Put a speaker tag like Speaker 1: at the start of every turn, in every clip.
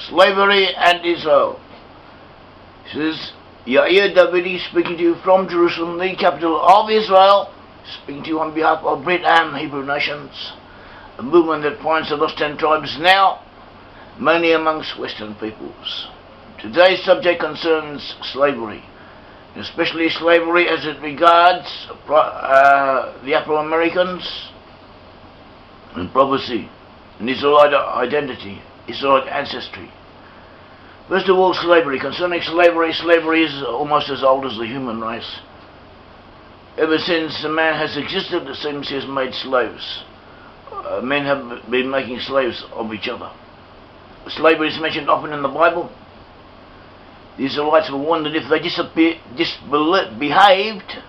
Speaker 1: slavery and Israel. This is Yair Davidi speaking to you from Jerusalem, the capital of Israel, speaking to you on behalf of Brit and Hebrew nations, a movement that finds the lost 10 tribes now, mainly amongst Western peoples. Today's subject concerns slavery, especially slavery as it regards the Afro-Americans and prophecy, and Israelite identity, Israelite ancestry. First of all, slavery. Concerning slavery, slavery is almost as old as the human race. Ever since man has existed, it seems he has made slaves. Men have been making slaves of each other. Slavery is mentioned often in the Bible. The Israelites were warned that if they misbehaved,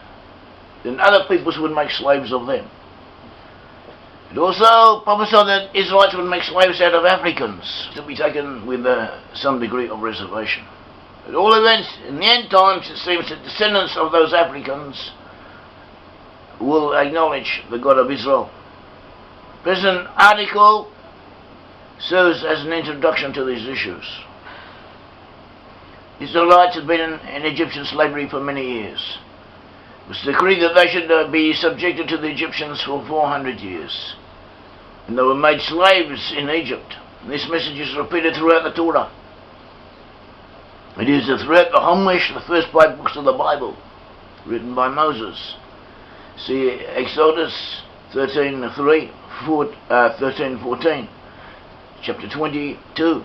Speaker 1: then other peoples would make slaves of them. It also prophesied that Israelites would make slaves out of Africans, to be taken with some degree of reservation. At all events, in the end times, it seems that descendants of those Africans will acknowledge the God of Israel. The present article serves as an introduction to these issues. Israelites had been in Egyptian slavery for many years. It was decreed that they should be subjected to the Egyptians for 400 years. And they were made slaves in Egypt. And this message is repeated throughout the Torah. It is throughout the Chumash, the first 5 books of the Bible, written by Moses. See Exodus 13:3, 13:14, chapter 22,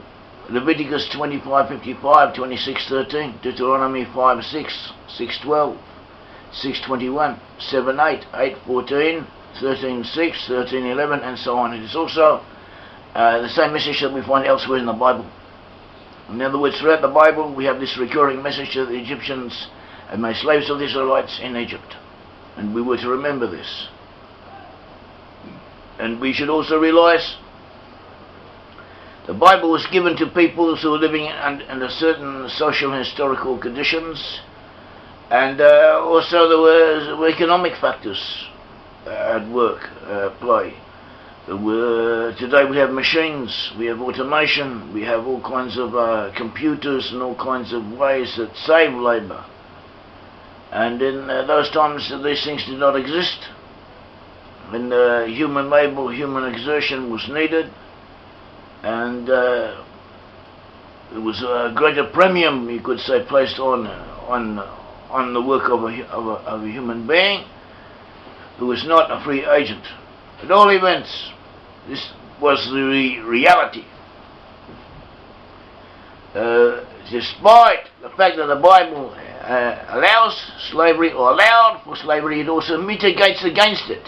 Speaker 1: Leviticus 25:55, 26:13, Deuteronomy 5:6, 6:12, 6:21, 7:8, 8:14, 13:6, 13:11, and so on. It is also the same message that we find elsewhere in the Bible. In other words, throughout the Bible, we have this recurring message that the Egyptians had made slaves of the Israelites in Egypt. And we were to remember this. And we should also realize the Bible was given to people who were living under certain social and historical conditions, and also there were economic factors at work, play. Today we have machines, we have automation, we have all kinds of computers and all kinds of ways that save labour. And in those times these things did not exist. When human labour, human exertion was needed, and there was a greater premium, you could say, placed on the work of a human being who was not a free agent. At all events, this was the reality. Despite the fact that the Bible allows slavery, or allowed for slavery, it also mitigates against it.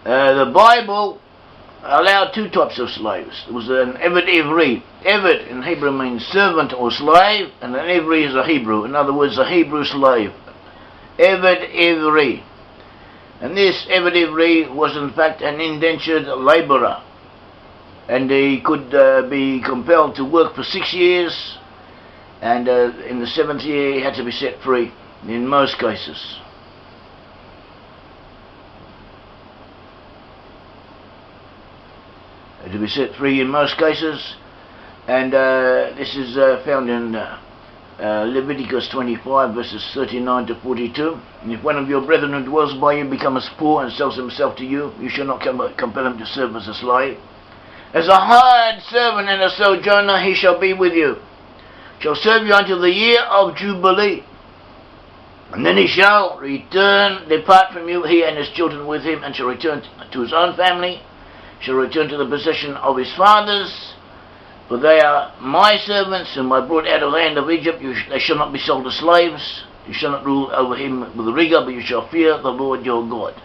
Speaker 1: The Bible allowed 2 types of slaves. There was an Eved Ivri. Eved in Hebrew means servant or slave, and an Ivri is a Hebrew. In other words, a Hebrew slave. Eved Ivri. And this Eved Ivri was in fact an indentured labourer. And he could be compelled to work for 6 years, and in the 7th year he had to be set free in most cases. To be set free in most cases, and this is found in Leviticus 25 verses 39 to 42. And if one of your brethren who dwells by you becomes poor and sells himself to you, you shall not compel him to serve as a slave. As a hired servant and a sojourner he shall be with you, shall serve you until the year of Jubilee. And then he shall depart from you, he and his children with him, and shall return to his own family, shall return to the possession of his fathers, for they are my servants, whom I brought out of the land of Egypt. They shall not be sold as slaves. You shall not rule over him with rigor, but you shall fear the Lord your God.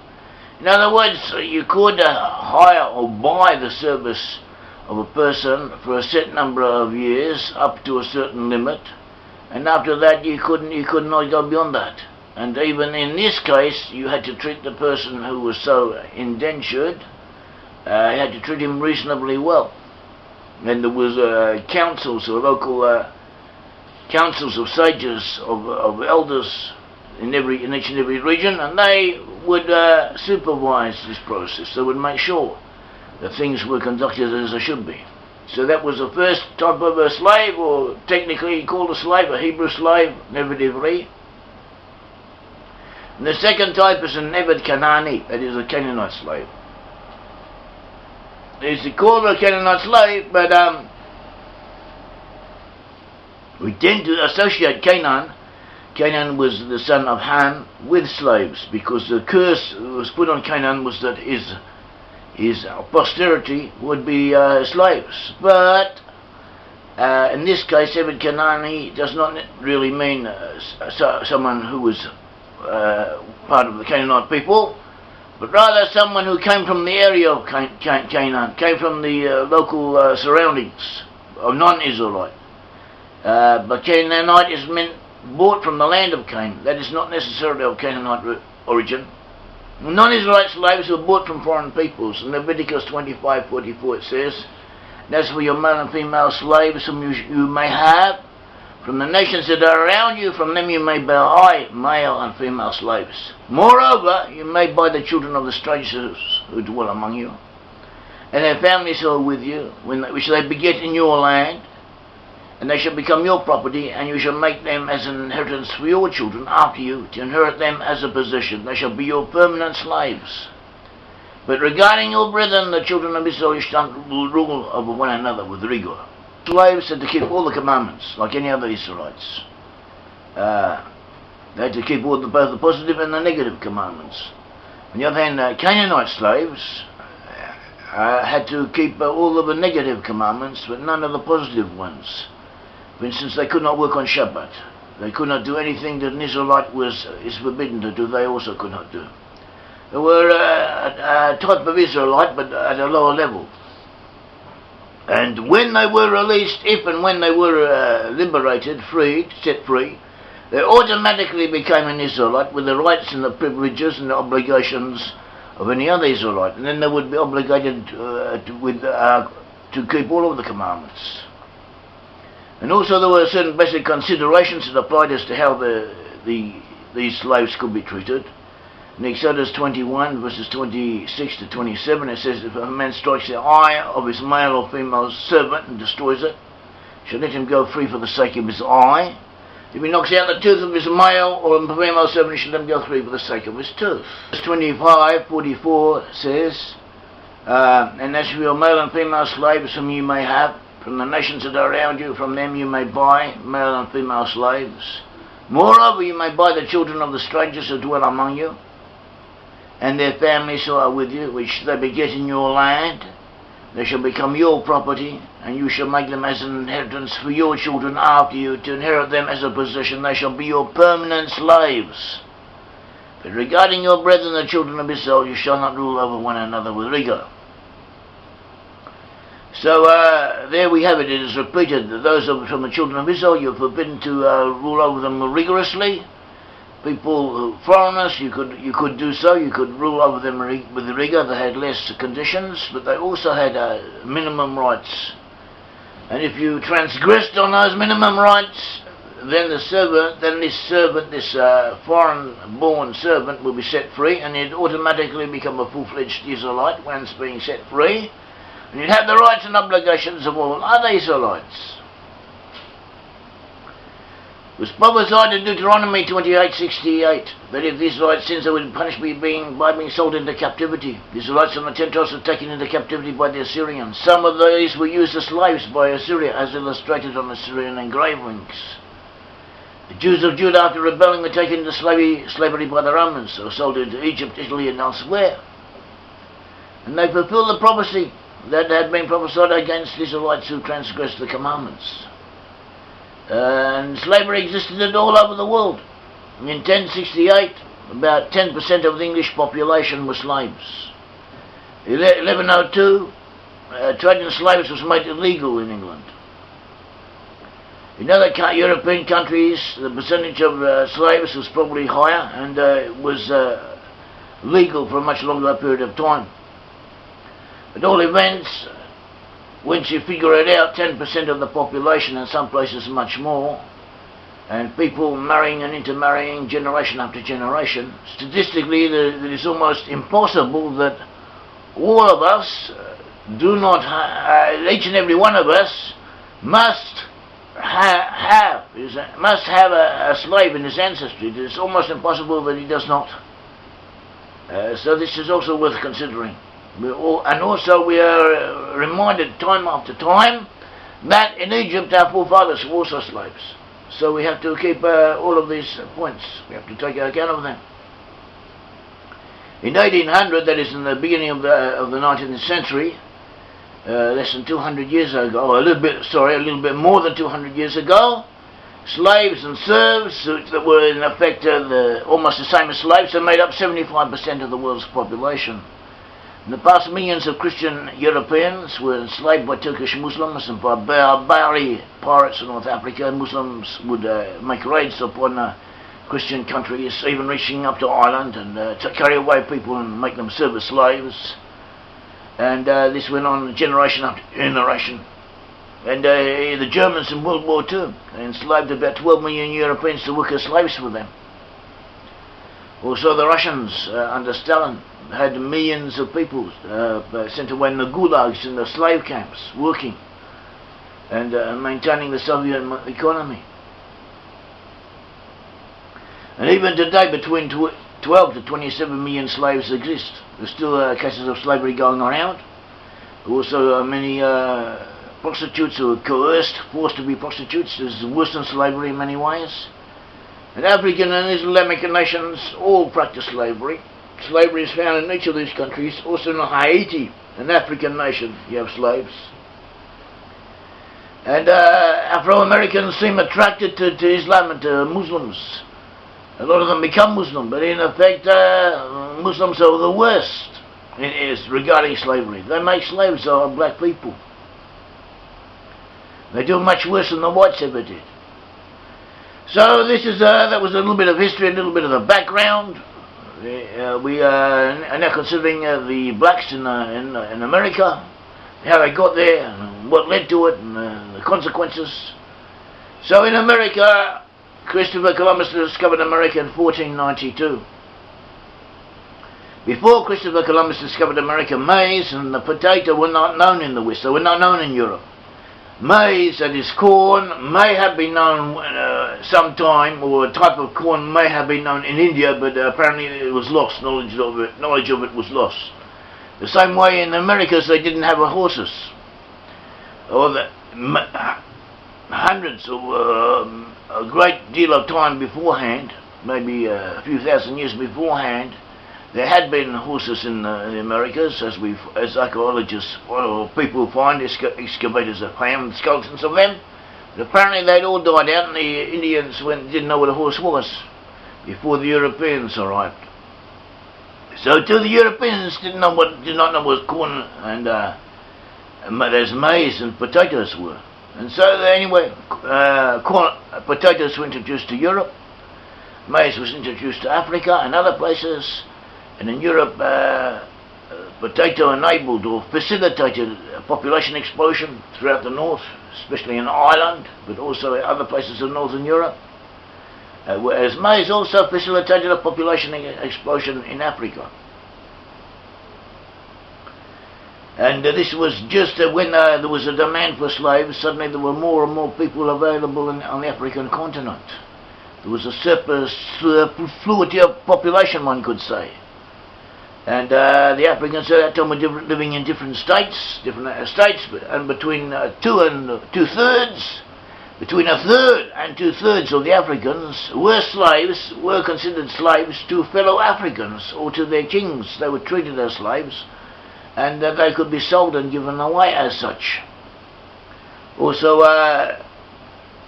Speaker 1: In other words, you could hire or buy the service of a person for a set number of years, up to a certain limit, and after that you could not go beyond that. And even in this case, you had to treat the person who was so indentured. You had to treat him reasonably well. And there was councils, or local councils of sages, of elders in each and every region, and they would supervise this process. They would make sure that things were conducted as they should be. So that was the first type of a slave, or technically called a slave, a Hebrew slave, Neved Ivri. And the second type is a Neved Canaani, that is a Canaanite slave. It's called a Canaanite slave, but we tend to associate Canaan. Canaan was the son of Ham with slaves, because the curse that was put on Canaan was that his posterity would be slaves. But in this case, Eved Canaani does not really mean someone who was part of the Canaanite people, but rather someone who came from the area of Canaan, came from the local surroundings of non-Israelite. But Canaanite is meant bought from the land of Canaan. That is not necessarily of Canaanite origin. Non-Israelite slaves were bought from foreign peoples. In Leviticus 25:44 it says, "And as for your male and female slaves whom you may have, from the nations that are around you, from them you may buy male and female slaves. Moreover, you may buy the children of the strangers who dwell among you, and their families who are with you, which they beget in your land, and they shall become your property, and you shall make them as an inheritance for your children after you, to inherit them as a possession. They shall be your permanent slaves. But regarding your brethren, the children of Israel, you shall rule over one another with rigor." Slaves had to keep all the commandments, like any other Israelites. They had to keep both the positive and the negative commandments. On the other hand, Canaanite slaves had to keep all of the negative commandments, but none of the positive ones. For instance, they could not work on Shabbat. They could not do anything that an Israelite is forbidden to do. They also could not do. They were a type of Israelite, but at a lower level. And when they were released, if and when they were liberated, freed, set free, they automatically became an Israelite with the rights and the privileges and the obligations of any other Israelite. And then they would be obligated to keep all of the commandments. And also there were certain basic considerations that applied as to how these slaves could be treated. In Exodus 21, verses 26 to 27, it says, "If a man strikes the eye of his male or female servant and destroys it, shall let him go free for the sake of his eye. If he knocks out the tooth of his male or female servant, he shall let him go free for the sake of his tooth." Verse 25:44 says, "And as for your male and female slaves whom you may have, from the nations that are around you, from them you may buy male and female slaves. Moreover, you may buy the children of the strangers who dwell among you, and their families who are with you, which they beget in your land. They shall become your property, and you shall make them as an inheritance for your children after you, to inherit them as a possession. They shall be your permanent slaves. But regarding your brethren, the children of Israel, you shall not rule over one another with rigor." So there we have it. It is repeated that those from the children of Israel, you're forbidden to rule over them rigorously. People, foreigners, you could do so. You could rule over them with rigor. They had less conditions, but they also had minimum rights. And if you transgressed on those minimum rights, then this foreign-born servant will be set free, and he'd automatically become a full-fledged Israelite once being set free, and you'd have the rights and obligations of all other Israelites. It was prophesied in Deuteronomy 28:68 that if the Israelites sins, they would be punished by being sold into captivity. The Israelites on the 10 tribes were taken into captivity by the Assyrians. Some of these were used as slaves by Assyria, as illustrated on Assyrian engravings. The Jews of Judah, after rebelling, were taken into slavery by the Romans, or sold into Egypt, Italy, and elsewhere. And they fulfilled the prophecy that had been prophesied against the Israelites who transgressed the commandments. And slavery existed all over the world. In 1068, about 10% of the English population were slaves. In 1102, trade in slaves was made illegal in England. In other European countries, the percentage of slaves was probably higher, and was legal for a much longer period of time. At all events, once you figure it out, 10% of the population, in some places much more, and people marrying and intermarrying generation after generation, statistically it is almost impossible that all of us do not, each and every one of us must have a slave in his ancestry. It's almost impossible that he does not. So this is also worth considering. And also we are reminded time after time that in Egypt our forefathers were also slaves. So we have to keep all of these points. We have to take account of them. In 1800, that is in the beginning of the 19th century, less than 200 years ago, a little bit more than 200 years ago, slaves and serfs that were in effect almost the same as slaves, they made up 75% of the world's population. In the past, millions of Christian Europeans were enslaved by Turkish Muslims and by Barbary pirates in North Africa. Muslims would make raids upon Christian countries, even reaching up to Ireland, and to carry away people and make them serve as slaves. And this went on generation after generation. And the Germans in World War II enslaved about 12 million Europeans to work as slaves for them. Also the Russians under Stalin had millions of people sent away in the gulags, in the slave camps, working and maintaining the Soviet economy. And even today, between 12 to 27 million slaves exist. There's still cases of slavery going around. Also many prostitutes who are coerced, forced to be prostitutes. This is worse than slavery in many ways. And African and Islamic nations all practice slavery. Slavery is found in each of these countries. Also in Haiti, an African nation, you have slaves. And Afro-Americans seem attracted to Islam and to Muslims. A lot of them become Muslim, but in effect Muslims are the worst regarding slavery. They make slaves of black people. They do much worse than the whites ever did. So this is that was a little bit of history, a little bit of the background. We are now considering the blacks in America, how they got there, and what led to it, and the consequences. So in America, Christopher Columbus discovered America in 1492. Before Christopher Columbus discovered America, maize and the potato were not known in the West. They were not known in Europe. Maize, that is corn, may have been known sometime, or a type of corn may have been known in India, but apparently it was lost. Knowledge of it was lost. The same way in the Americas, they didn't have horses, or hundreds of a great deal of time beforehand, maybe a few thousand years beforehand, there had been horses in the Americas, as archaeologists or people find, excavators have found skeletons of them. But apparently they'd all died out, and the Indians didn't know what a horse was before the Europeans arrived. So till the Europeans did not know what corn and as maize and potatoes were. And so anyway, potatoes were introduced to Europe, maize was introduced to Africa and other places, and in Europe potato enabled or facilitated a population explosion throughout the north, especially in Ireland, but also in other places of northern Europe, whereas maize also facilitated a population explosion in Africa. And this was just when there was a demand for slaves. Suddenly there were more and more people available on the African continent. There was a superfluity of population, one could say. And the Africans at that time were living in different states, and between between a third and two-thirds of the Africans were considered slaves to fellow Africans or to their kings. They were treated as slaves, and they could be sold and given away as such. Also,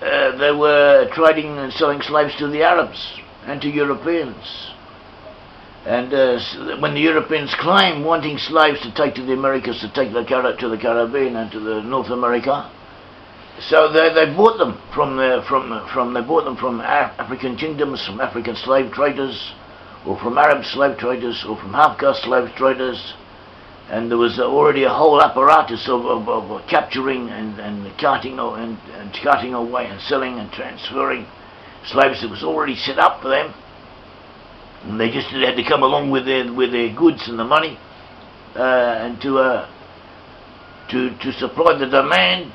Speaker 1: they were trading and selling slaves to the Arabs and to Europeans. And when the Europeans claimed wanting slaves to take to the Americas, to take to the Caribbean and to the North America, so they bought them from African kingdoms, from African slave traders, or from Arab slave traders, or from half-caste slave traders. And there was already a whole apparatus of capturing and carting away and selling and transferring slaves that was already set up for them. And they just had to come along with their goods and the money, and to to supply the demand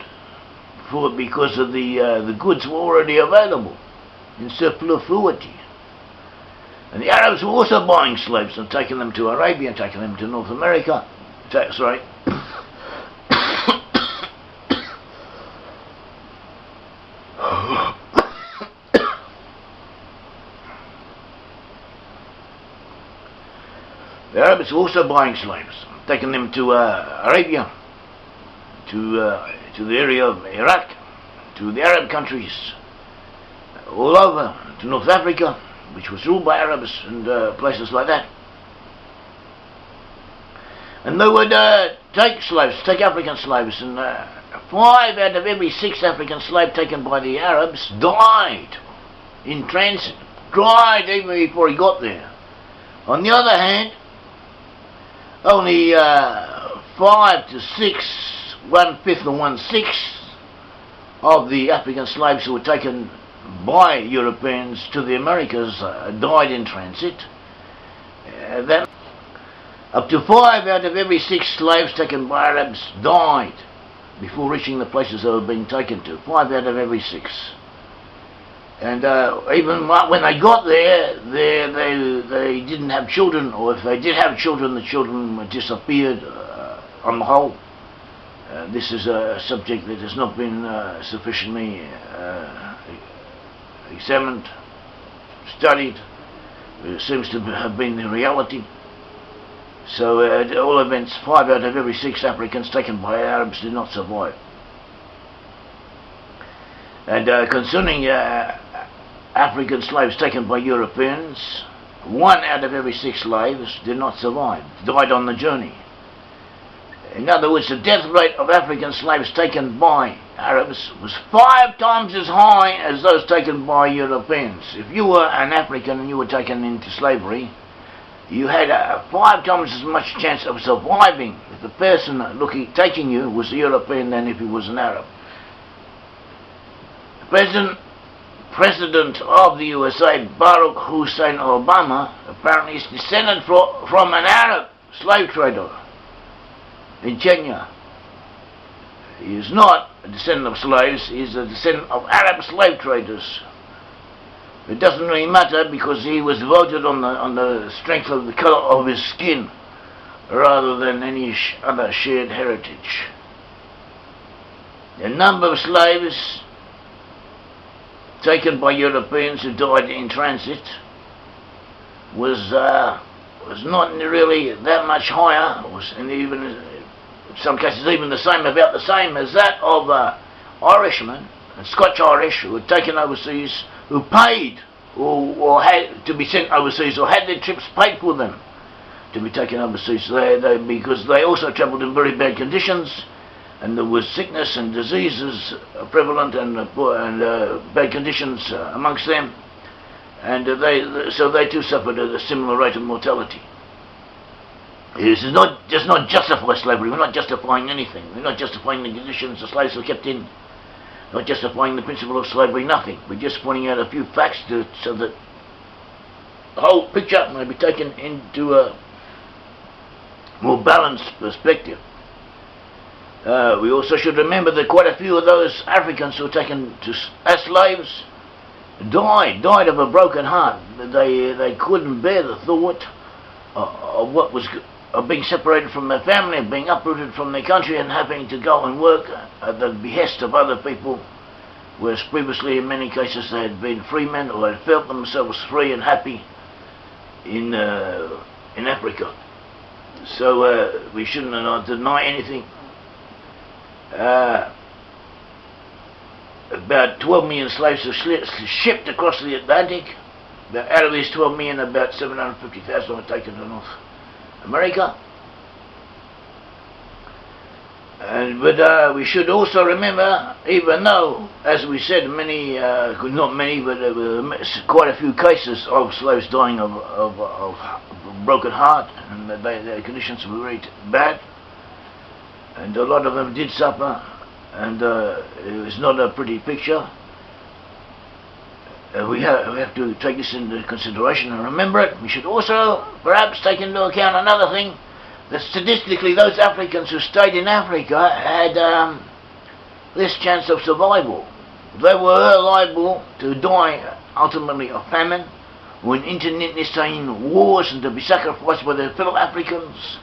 Speaker 1: for it, because of the goods were already available in superfluity. And the Arabs were also buying slaves and taking them to Arabia and taking them to North America. Sorry. The Arabs were also buying slaves, taking them to Arabia, to the area of Iraq, to the Arab countries, all over, to North Africa, which was ruled by Arabs, and places like that. And they would take slaves, take African slaves, and 5 out of every 6 African slaves taken by the Arabs died in transit, died even before he got there. On the other hand, only 5 to 6, 1/5 or 1/6 of the African slaves who were taken by Europeans to the Americas died in transit. Then up to 5 out of every 6 slaves taken by Arabs died before reaching the places they were being taken to. 5 out of every 6. And even when they got there, they didn't have children, or if they did have children, the children disappeared on the whole. This is a subject that has not been sufficiently examined, studied. It seems to have been the reality. So at all events, 5 out of every 6 Africans taken by Arabs did not survive. And concerning African slaves taken by Europeans, 1 out of every 6 slaves did not survive, died on the journey. In other words, the death rate of African slaves taken by Arabs was 5 times as high as those taken by Europeans. If you were an African and you were taken into slavery, you had 5 times as much chance of surviving if the person taking you was a European than if he was an Arab. The President of the USA, Barack Hussein Obama, apparently is descended from an Arab slave trader in Kenya. He is not a descendant of slaves, he is a descendant of Arab slave traders. It doesn't really matter, because he was voted on the strength of the color of his skin rather than any other shared heritage. The number of slaves taken by Europeans who died in transit was not really that much higher, and even in some cases even about the same as that of Irishmen, Scotch-Irish, who were taken overseas, who paid or had to be sent overseas, or had their trips paid for them to be taken overseas, because they also travelled in very bad conditions, and there was sickness and diseases prevalent, and bad conditions amongst them, and so they too suffered at a similar rate of mortality. This does not justify slavery. We're not justifying anything. We're not justifying the conditions the slaves were kept in. Not justifying the principle of slavery, nothing. We're just pointing out a few facts so that the whole picture may be taken into a more balanced perspective. We also should remember that quite a few of those Africans who were taken as slaves died of a broken heart. They couldn't bear the thought of being separated from their family, and being uprooted from their country, and having to go and work at the behest of other people, whereas previously in many cases they had been free men, or had felt themselves free and happy in Africa. So we shouldn't deny anything. About 12 million slaves are shipped across the Atlantic. Out of these 12 million, about 750,000 were taken to North America. But we should also remember, even though, as we said, not many, but quite a few cases of slaves dying of broken heart, and their conditions were very bad, and a lot of them did suffer, and it was not a pretty picture. We have to take this into consideration and remember it. We should also perhaps take into account another thing, that statistically those Africans who stayed in Africa had less chance of survival. They were liable to die ultimately of famine, or in internecine wars and to be sacrificed by their fellow Africans,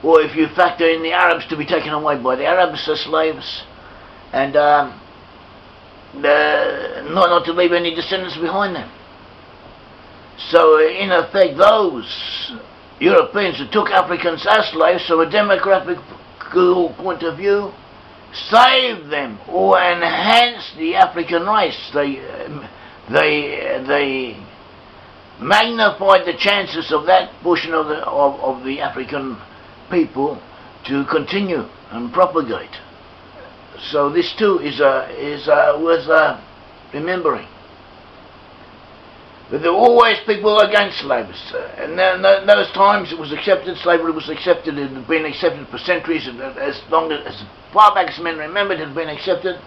Speaker 1: or if you factor in the Arabs, to be taken away by the Arabs as slaves, and not to leave any descendants behind them. So in effect, those Europeans who took Africans as slaves, from a demographical point of view, saved them or enhanced the African race. They magnified the chances of that portion of the African people to continue and propagate. So this too is worth remembering. But there were always people against slaves, and then those times it was accepted. Slavery was accepted. It had been accepted for centuries, as far back as men remembered, it had been accepted.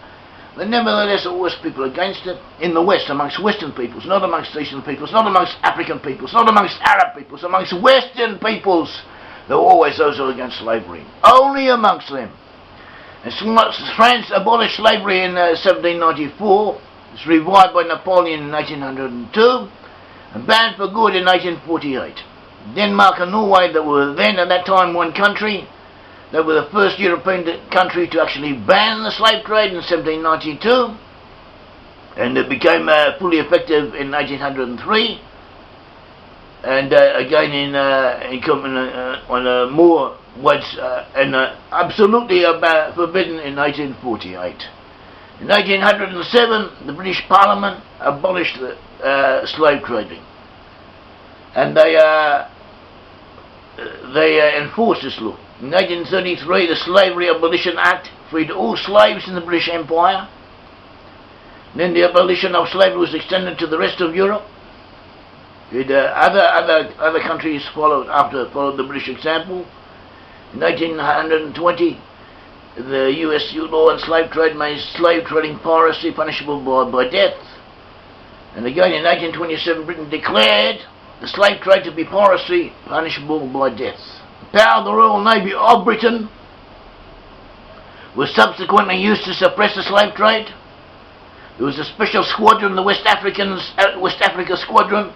Speaker 1: But nevertheless, there were always people against it in the West, amongst Western peoples, not amongst Eastern peoples, not amongst African peoples, not amongst Arab peoples, amongst Western peoples. There were always those who were against slavery. Only amongst them. And France abolished slavery in 1794. It's revived by Napoleon in 1802 and banned for good in 1848. Denmark and Norway, that were then at that time one country, they were the first European country to actually ban the slave trade in 1792, and it became fully effective in 1803, and again on a more absolutely forbidden in 1848. In 1807, the British Parliament abolished slave trading, and they enforced this law. In 1833, the Slavery Abolition Act freed all slaves in the British Empire. Then the abolition of slavery was extended to the rest of Europe. Other countries followed the British example. In 1820, the US law on slave trade made slave trading piracy punishable by death. And again in 1827, Britain declared the slave trade to be piracy punishable by death. The power of the Royal Navy of Britain was subsequently used to suppress the slave trade. There was a special squadron, the West Africa Squadron,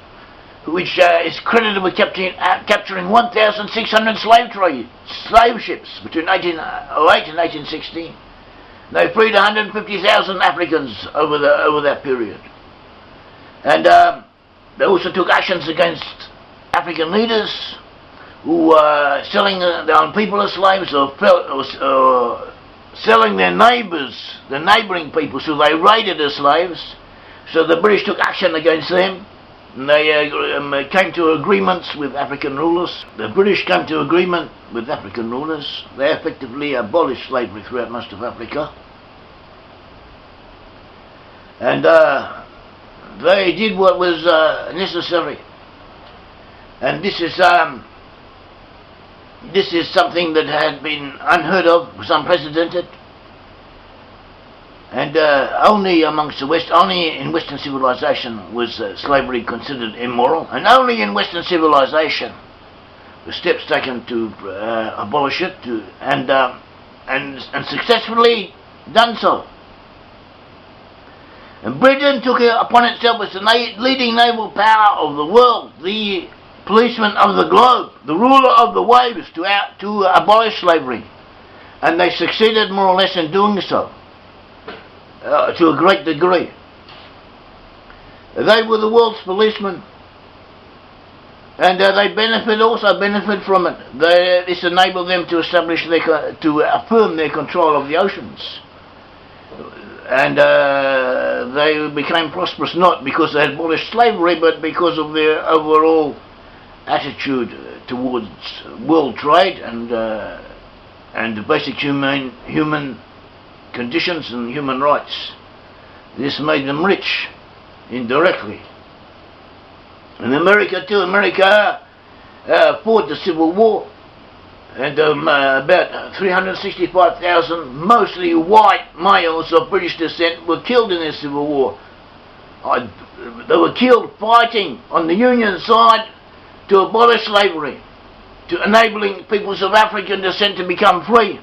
Speaker 1: which is credited with capturing 1,600 slave ships between 1808 and 1816. They freed 150,000 Africans over that period. And they also took actions against African leaders who were selling their own people as slaves, or selling their neighbours, the neighbouring peoples who they raided as slaves. So the British took action against them. And they came to agreements with African rulers. The British came to agreement with African rulers. They effectively abolished slavery throughout most of Africa. And they did what was necessary. And this is something that had been unheard of, was unprecedented. And only in Western civilization was slavery considered immoral, and only in Western civilization were steps taken to abolish it, and successfully done so. And Britain took it upon itself as the leading naval power of the world, the policeman of the globe, the ruler of the waves, to abolish slavery, and they succeeded more or less in doing so. To a great degree. They were the world's policemen, and they also benefit from it. This enabled them to affirm their control of the oceans, and they became prosperous not because they had abolished slavery, but because of their overall attitude towards world trade and basic human conditions and human rights. This made them rich indirectly. In America too, America fought the Civil War, and about 365,000 mostly white males of British descent were killed in the Civil War. They were killed fighting on the Union side to abolish slavery. to enabling peoples of African descent to become free.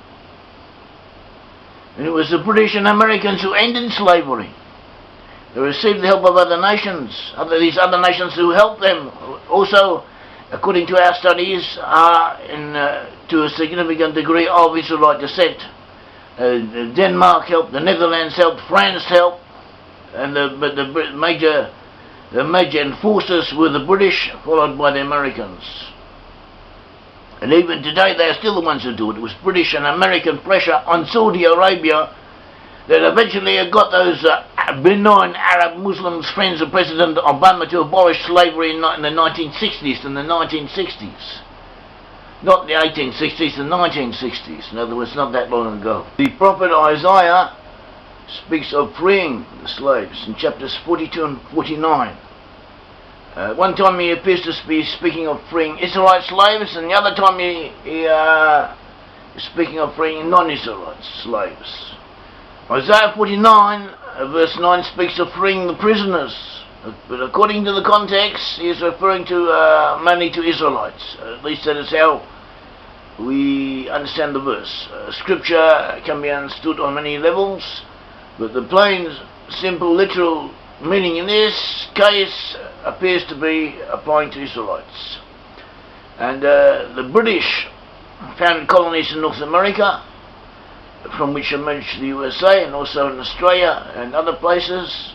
Speaker 1: And it was the British and Americans who ended slavery. They received the help of other nations, these other nations who helped them. Also, according to our studies, are to a significant degree of Israelite descent. Denmark helped, the Netherlands helped, France helped, and the major enforcers were the British, followed by the Americans. And even today they are still the ones who do it. It was British and American pressure on Saudi Arabia that eventually got those benign Arab Muslims, friends of President Obama, to abolish slavery in the 1960s and the 1960s. Not the 1860s, the 1960s. In other words, not that long ago. The prophet Isaiah speaks of freeing the slaves in chapters 42 and 49. One time he appears to be speaking of freeing Israelite slaves, and the other time he is speaking of freeing non-Israelite slaves. Isaiah 49 verse 9 speaks of freeing the prisoners, but according to the context he is referring to mainly to Israelites. At least that is how we understand the verse. Scripture can be understood on many levels, but the plain, simple, literal meaning in this case appears to be applying to Israelites. And the British founded colonies in North America, from which emerged the USA, and also in Australia and other places.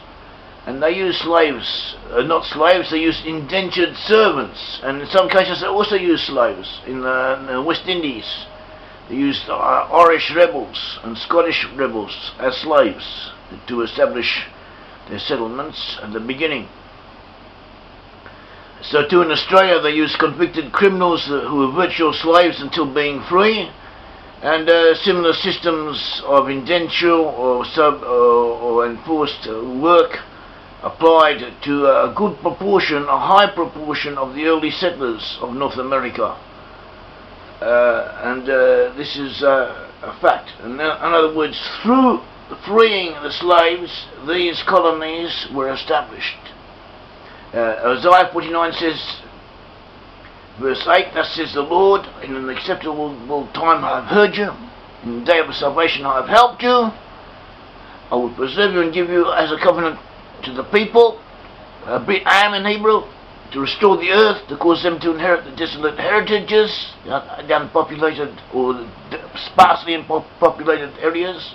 Speaker 1: And they used slaves, not slaves, they used indentured servants, and in some cases they also used slaves. In the West Indies they used Irish rebels and Scottish rebels as slaves to establish their settlements at the beginning. So too in Australia they used convicted criminals who were virtual slaves until being free, and similar systems of indenture or enforced work applied to a good proportion, a high proportion of the early settlers of North America. This is a fact. In other words, through freeing the slaves, these colonies were established. Isaiah 49 says, verse 8, thus says the Lord, in an acceptable time I have heard you, in the day of salvation I have helped you, I will preserve you and give you as a covenant to the people, Am in Hebrew, to restore the earth, to cause them to inherit the desolate heritages, the unpopulated or sparsely populated areas,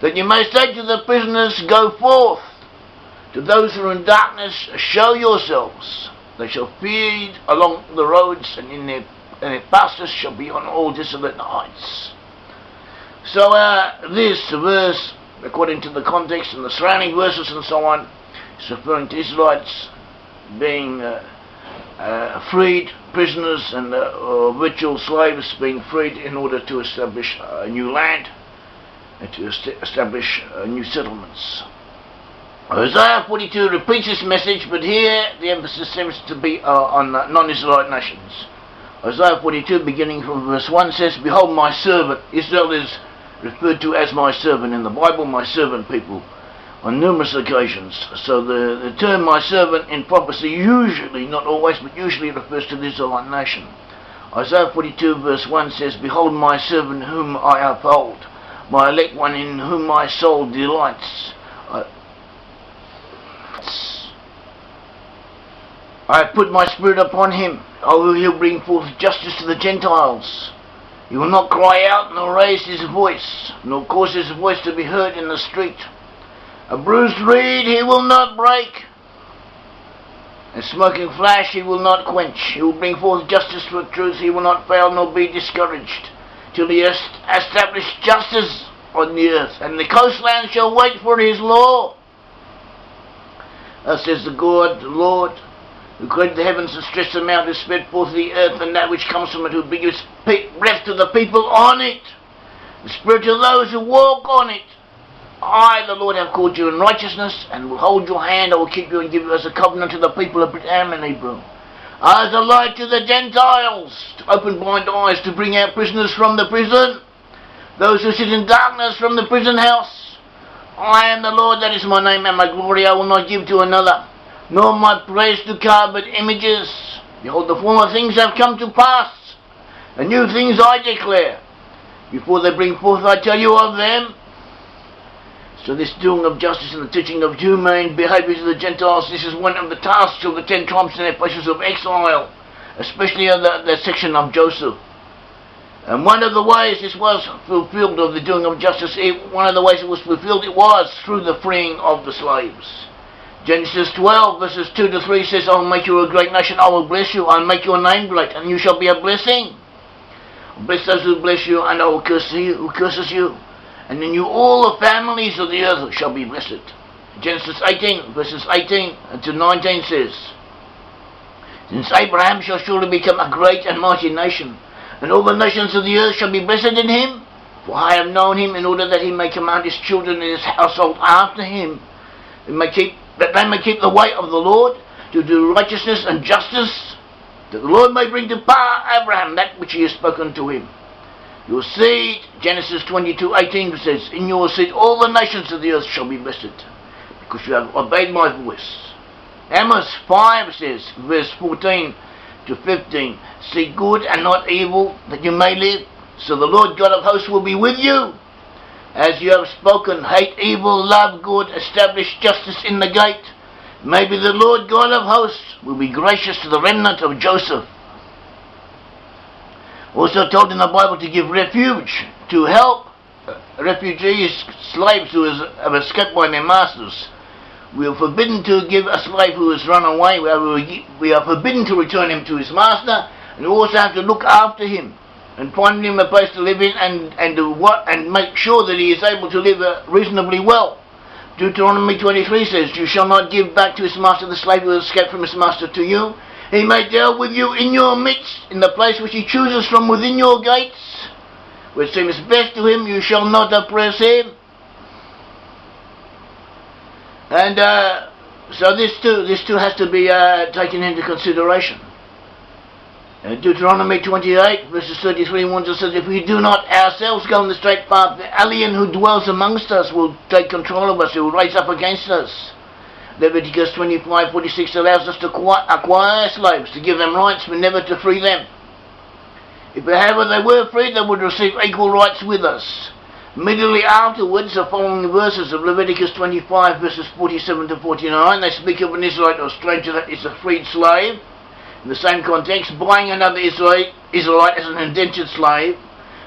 Speaker 1: that you may say to the prisoners, go forth. To those who are in darkness, show yourselves. They shall feed along the roads, and in their pastures shall be on all desolate heights. So this verse, according to the context and the surrounding verses and so on, is referring to Israelites being freed, prisoners and virtual slaves being freed in order to establish a new land and to establish new settlements. Isaiah 42 repeats this message, but here the emphasis seems to be on non-Israelite nations. Isaiah 42, beginning from verse 1, says, behold my servant. Israel is referred to as my servant in the Bible, my servant people, on numerous occasions. So the term my servant in prophecy usually, not always, but usually refers to the Israelite nation. Isaiah 42 verse 1 says, behold my servant whom I uphold, my elect one in whom my soul delights. I have put my spirit upon him. Oh, he'll bring forth justice to the Gentiles. He will not cry out, nor raise his voice, nor cause his voice to be heard in the street. A bruised reed he will not break, a smoking flash he will not quench. He will bring forth justice with truth. He will not fail nor be discouraged, till he has established justice on the earth, and the coastland shall wait for his law. Thus says the God, the Lord, who created the heavens and stretched them out, who spread forth the earth and that which comes from it, who gives breath to the people on it, the spirit to those who walk on it. I, the Lord, have called you in righteousness, and will hold your hand. I will keep you and give you as a covenant to the people of Am in Hebrew, as a light to the Gentiles, to open blind eyes, to bring out prisoners from the prison, those who sit in darkness from the prison house. I am the Lord, that is my name, and my glory I will not give to another, nor my praise to carved images. Behold, the former things have come to pass. And new things I declare. Before they bring forth, I tell you of them. So this doing of justice and the teaching of humane behaviour to the Gentiles, this is one of the tasks of the 10 tribes in their places of exile, especially in the section of Joseph. And one of the ways this was fulfilled of the doing of justice, one of the ways it was fulfilled, it was through the freeing of the slaves. Genesis 12 verses 2 to 3 says, I will make you a great nation, I will bless you, I will make your name great, and you shall be a blessing. Bless those who bless you, and I will curse he who curses you. And in you all the families of the earth shall be blessed. Genesis 18 verses 18 to 19 says, Since Abraham shall surely become a great and mighty nation, and all the nations of the earth shall be blessed in him. For I have known him in order that he may command his children and his household after him, that they may keep the way of the Lord, to do righteousness and justice, that the Lord may bring to pass Abraham that which he has spoken to him. Your seed, Genesis 22:18 says, In your seed all the nations of the earth shall be blessed, because you have obeyed my voice. Amos 5 says, verse 14 to 15, Seek good and not evil, that you may live, so the Lord God of hosts will be with you. As you have spoken, hate evil, love good, establish justice in the gate. Maybe the Lord God of hosts will be gracious to the remnant of Joseph. Also told in the Bible to give refuge, to help refugees, slaves who have escaped by their masters. We are forbidden to give a slave who has run away. We are forbidden to return him to his master, and we also have to look after him and find him a place to live in, and make sure that he is able to live reasonably well. Deuteronomy 23 says, You shall not give back to his master the slave who has escaped from his master to you. He may deal with you in your midst, in the place which he chooses from within your gates. Where it seems best to him, you shall not oppress him. And so this too has to be taken into consideration. Deuteronomy 28 verses 33 warns us that if we do not ourselves go in the straight path, the alien who dwells amongst us will take control of us, he will raise up against us. Leviticus 25:46 allows us to acquire slaves, to give them rights but never to free them. If however they were freed, they would receive equal rights with us. Immediately afterwards, the following verses of Leviticus 25 verses 47 to 49, they speak of an Israelite or stranger that is a freed slave. In the same context, buying another Israelite as an indentured slave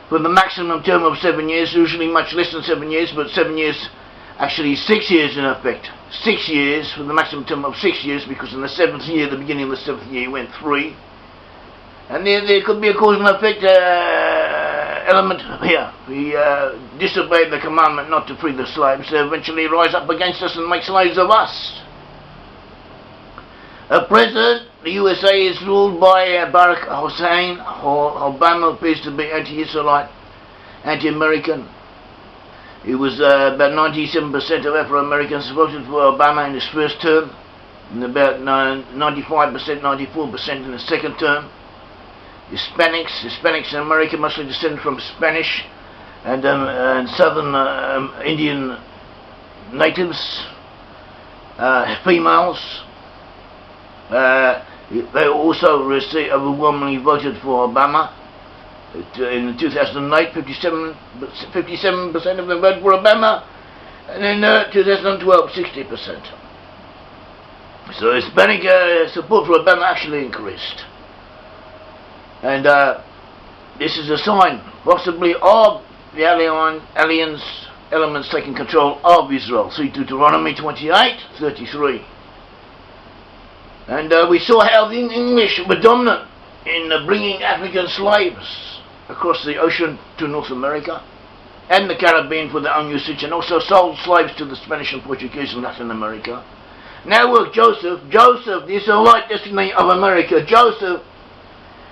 Speaker 1: for the maximum term of 7 years, usually much less than 7 years, but 7 years, actually 6 years in effect. 6 years for the maximum term of 6 years, because in the 7th year, the beginning of the 7th year, he went 3. And there could be a cause and effect element here. He disobeyed the commandment not to free the slaves, so eventually rise up against us and make slaves of us. At present, the USA is ruled by Barack Hussein. Obama appears to be anti-Israelite, anti-American. It was about 97% of Afro-Americans voted for Obama in his first term, and about 95%, 94% in the second term. Hispanics in America mostly descend from Spanish and southern Indian natives, females. They also overwhelmingly voted for Obama. In 2008, 57% of them voted for Obama, and in 2012, 60%. So Hispanic support for Obama actually increased. And this is a sign, possibly, of the elements taking control of Israel. See Deuteronomy 28:33. And we saw how the English were dominant in bringing African slaves across the ocean to North America and the Caribbean for their own usage, and also sold slaves to the Spanish and Portuguese in Latin America. Now work Joseph, the Israelite destiny of America. Joseph,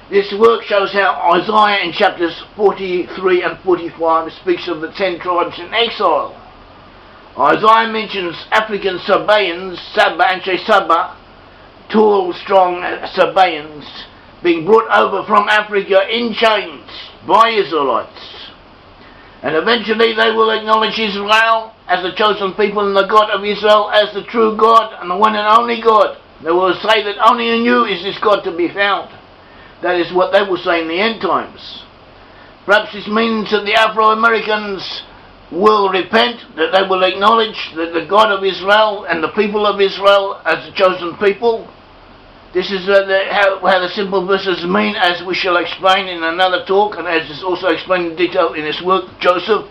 Speaker 1: this work shows how Isaiah in chapters 43 and 45 speaks of the 10 tribes in exile. Isaiah mentions African Sabaeans, Saba, tall, strong Sabaeans, being brought over from Africa in chains by Israelites. And eventually they will acknowledge Israel as the chosen people and the God of Israel as the true God and the one and only God. They will say that only in you is this God to be found. That is what they will say in the end times. Perhaps this means that the Afro-Americans will repent, that they will acknowledge that the God of Israel and the people of Israel as the chosen people. This is how the simple verses mean, as we shall explain in another talk, and as is also explained in detail in this work, Joseph.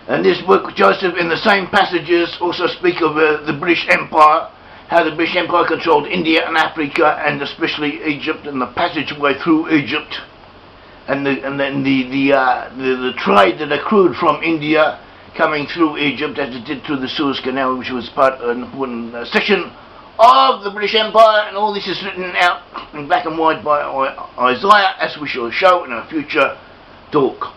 Speaker 1: And this book, Joseph, in the same passages also speak of the British Empire, how the British Empire controlled India and Africa, and especially Egypt, and the passageway through Egypt, and then the trade that accrued from India coming through Egypt, as it did through the Suez Canal, which was part of an important section of the British Empire. And all this is written out in black and white by Isaiah, as we shall show in a future talk.